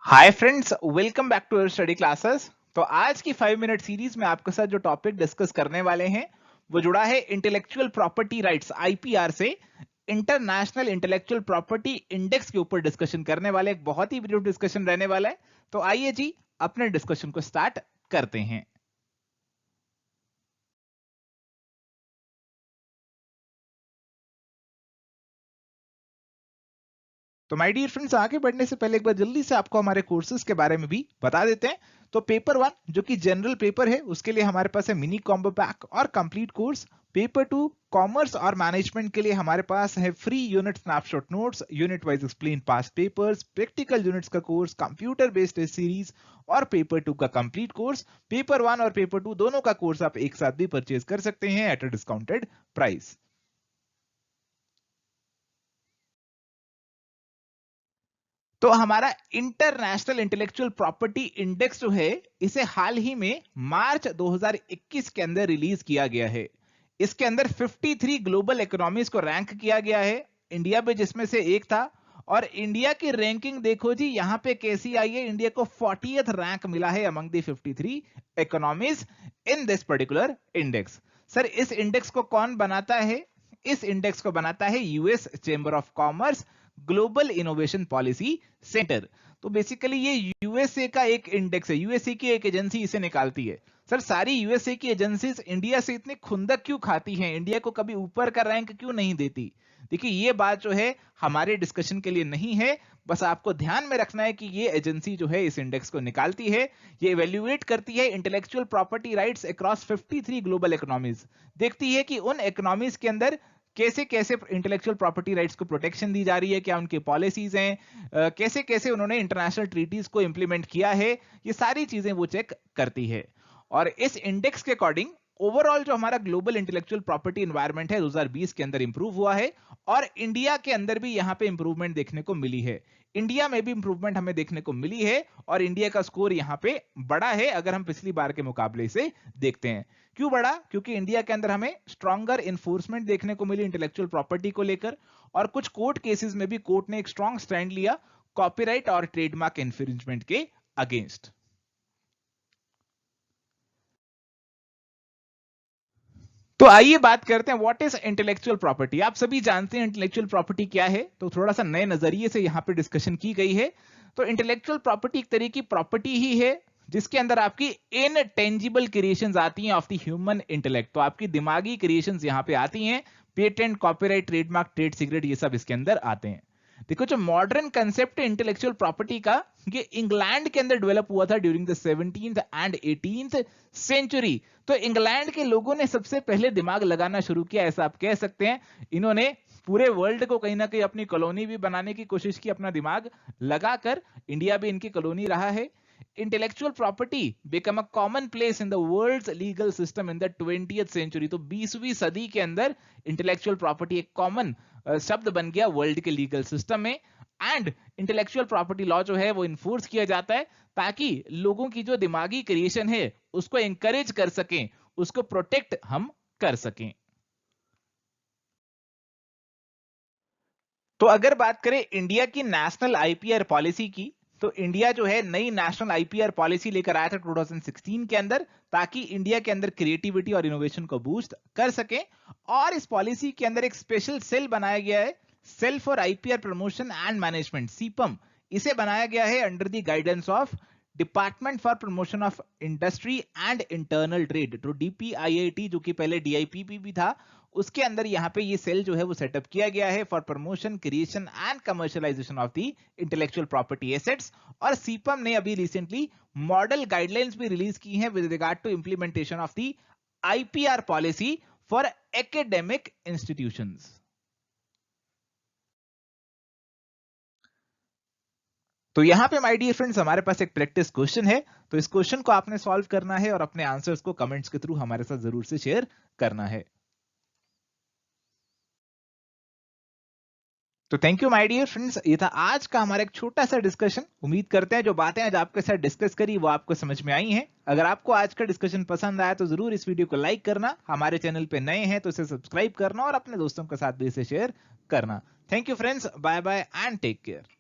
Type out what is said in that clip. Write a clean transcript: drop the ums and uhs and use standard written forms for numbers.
Hi friends, welcome back to our study classes. तो आज की 5 मिनट सीरीज में आपके साथ जो टॉपिक डिस्कस करने वाले हैं वो जुड़ा है इंटेलेक्चुअल प्रॉपर्टी राइट्स आईपीआर से। इंटरनेशनल इंटेलेक्चुअल प्रॉपर्टी इंडेक्स के ऊपर डिस्कशन करने वाले एक बहुत ही ब्रीफ डिस्कशन रहने वाला है। तो आइए जी अपने डिस्कशन को स्टार्ट करते हैं। तो माय डियर फ्रेंड्स, आगे बढ़ने से पहले एक बार जल्दी से आपको हमारे कोर्सेज के बारे में भी बता देते हैं। तो पेपर 1 जो कि जनरल पेपर है उसके लिए हमारे पास है मिनी कॉम्बो पैक और कंप्लीट कोर्स। पेपर 2 कॉमर्स और मैनेजमेंट के लिए हमारे पास है free unit snapshot notes, unit wise explain past papers, practical units का course, computer based test series और पेपर 2 का कंप्लीट कोर्स। पेपर 1 और पेपर 2 दोनों का कोर्स आप एक साथ भी परचेज कर सकते हैं एट अ डिस्काउंटेड प्राइस। तो हमारा इंटरनेशनल इंटेलेक्चुअल प्रॉपर्टी इंडेक्स जो है इसे हाल ही में मार्च 2021 के अंदर रिलीज किया गया है। इसके अंदर 53 ग्लोबल इकोनॉमीज को रैंक किया गया है, इंडिया भी जिसमें से एक था। और इंडिया की रैंकिंग देखो जी, यहां पे कैसी आई है, इंडिया को 40th रैंक मिला है among the 53 economies in this particular index. Sir इस इंडेक्स को कौन बनाता है? इस इंडेक्स को बनाता है US chamber of commerce global innovation policy centre. तो बेसिकली ये यूएसए का एक इंडेक्स है, यूएसए की एक एजेंसी इसे निकालती है। सर सारी यूएसए की एजेंसीज इंडिया से इतनी खुंदक क्यों खाती हैं, इंडिया को कभी ऊपर का रैंक क्यों नहीं देती? देखिए ये बात जो है हमारे डिस्कशन के लिए नहीं है, बस आपको ध्यान में रखना है कि ये एजेंसी जो है इस इंडेक्स को निकालती है, ये इवेल्युएट करती है intellectual property rights across 53 global economies, देखती है कि उन इकोनॉमीज के अंदर कैसे कैसे इंटेलेक्चुअल प्रॉपर्टी राइट्स को प्रोटेक्शन दी जा रही है, क्या उनकी पॉलिसीज हैं, कैसे कैसे उन्होंने इंटरनेशनल ट्रीटीज को इंप्लीमेंट किया है, ये सारी चीजें वो चेक करती है। और इस इंडेक्स के अकॉर्डिंग ओवरऑल जो हमारा ग्लोबल इंटेलेक्चुअल प्रॉपर्टी एनवायरनमेंट है 2020 के अंदर इंप्रूव हुआ है, और इंडिया के अंदर भी यहां पे इंप्रूवमेंट देखने को मिली है। इंडिया में भी इंप्रूवमेंट हमें देखने को मिली है और इंडिया का स्कोर यहां पे बढ़ा है अगर हम पिछली बार के मुकाबले से देखते हैं। क्यों बढ़ा? क्योंकि इंडिया के अंदर हमें स्ट्रॉन्गर इन्फोर्समेंट देखने को मिली इंटेलेक्चुअल प्रॉपर्टी को लेकर, और कुछ कोर्ट केसेस में भी कोर्ट ने एक स्ट्रॉन्ग स्टैंड लिया कॉपीराइट और ट्रेडमार्क इंफ्रिंजमेंट के अगेंस्ट। तो आइए बात करते हैं व्हाट इज इंटेलेक्चुअल प्रॉपर्टी। आप सभी जानते हैं इंटेलेक्चुअल प्रॉपर्टी क्या है, तो थोड़ा सा नए नजरिए से यहां पे डिस्कशन की गई है। तो इंटेलेक्चुअल प्रॉपर्टी एक तरह की प्रॉपर्टी ही है जिसके अंदर आपकी इनटेंजिबल क्रिएशंस आती हैं ऑफ द ह्यूमन इंटेलेक्ट। तो आपकी दिमागी क्रिएशंस यहां पे आती हैं, patent, copyright, trademark, trade secret, ये सब इसके अंदर आते हैं। देखो जो मॉडर्न कंसेप्ट है इंटेलेक्चुअल प्रॉपर्टी का, ये इंग्लैंड के अंदर डेवलप हुआ था during the 17th and 18th century. तो इंग्लैंड के लोगों ने सबसे पहले दिमाग लगाना शुरू किया, ऐसा आप कह सकते हैं। इन्होंने पूरे वर्ल्ड को कहीं ना कहीं अपनी कॉलोनी भी बनाने की कोशिश की, अपना दिमाग लगाकर। इंडिया भी इनकी कॉलोनी रहा है। Intellectual property become a common place in the world's legal system in the 20th century. तो 20वीं सदी के अंदर इंटेलेक्चुअल प्रॉपर्टी एक कॉमन शब्द बन गया वर्ल्ड के लीगल सिस्टम में। एंड इंटेलेक्चुअल प्रॉपर्टी लॉ जो है वो इन्फोर्स किया जाता है ताकि लोगों की जो दिमागी क्रिएशन है उसको एंकरेज कर सकें, उसको प्रोटेक्ट हम कर सकें। तो अगर बात करें इंडिया की नेशनल आईपीआर पॉलिसी की, तो इंडिया जो है नई नेशनल आईपीआर पॉलिसी लेकर आया था 2016 के अंदर, ताकि इंडिया के अंदर क्रिएटिविटी और इनोवेशन को बूस्ट कर सके। और इस पॉलिसी के अंदर एक स्पेशल सेल बनाया गया है, cell for IPR promotion and management, CIPAM. इसे बनाया गया है under the guidance of department for promotion of industry and internal trade, तो डीपीआईआईटी, जो कि पहले डीआईपीपी भी था, उसके अंदर यहां पे ये सेल जो है वो सेटअप किया गया है for promotion, creation and commercialisation of the intellectual property assets. और सीपम ने अभी रिसेंटली मॉडल गाइडलाइंस भी रिलीज की हैं with regard to implementation of the IPR policy for academic institutions. तो यहां पे माय डियर फ्रेंड्स हमारे पास एक प्रैक्टिस क्वेश्चन है, तो इस क्वेश्चन को आपने सॉल्व करना है और अपने आंसर्स को कमेंट्स के थ्रू हमारे साथ जरूर से शेयर करना है। तो thank you my dear friends, ये था आज का हमारा एक छोटा सा डिस्कशन। उम्मीद करते हैं जो बातें आज आपके साथ डिस्कस करी वो आपको समझ में आई हैं। अगर आपको आज का डिस्कशन पसंद आया तो जरूर इस वीडियो को लाइक करना, हमारे चैनल पे नए हैं तो इसे सब्सक्राइब करना और अपने दोस्तों के साथ भी इसे शेयर करना। Thank you friends, bye bye and take care.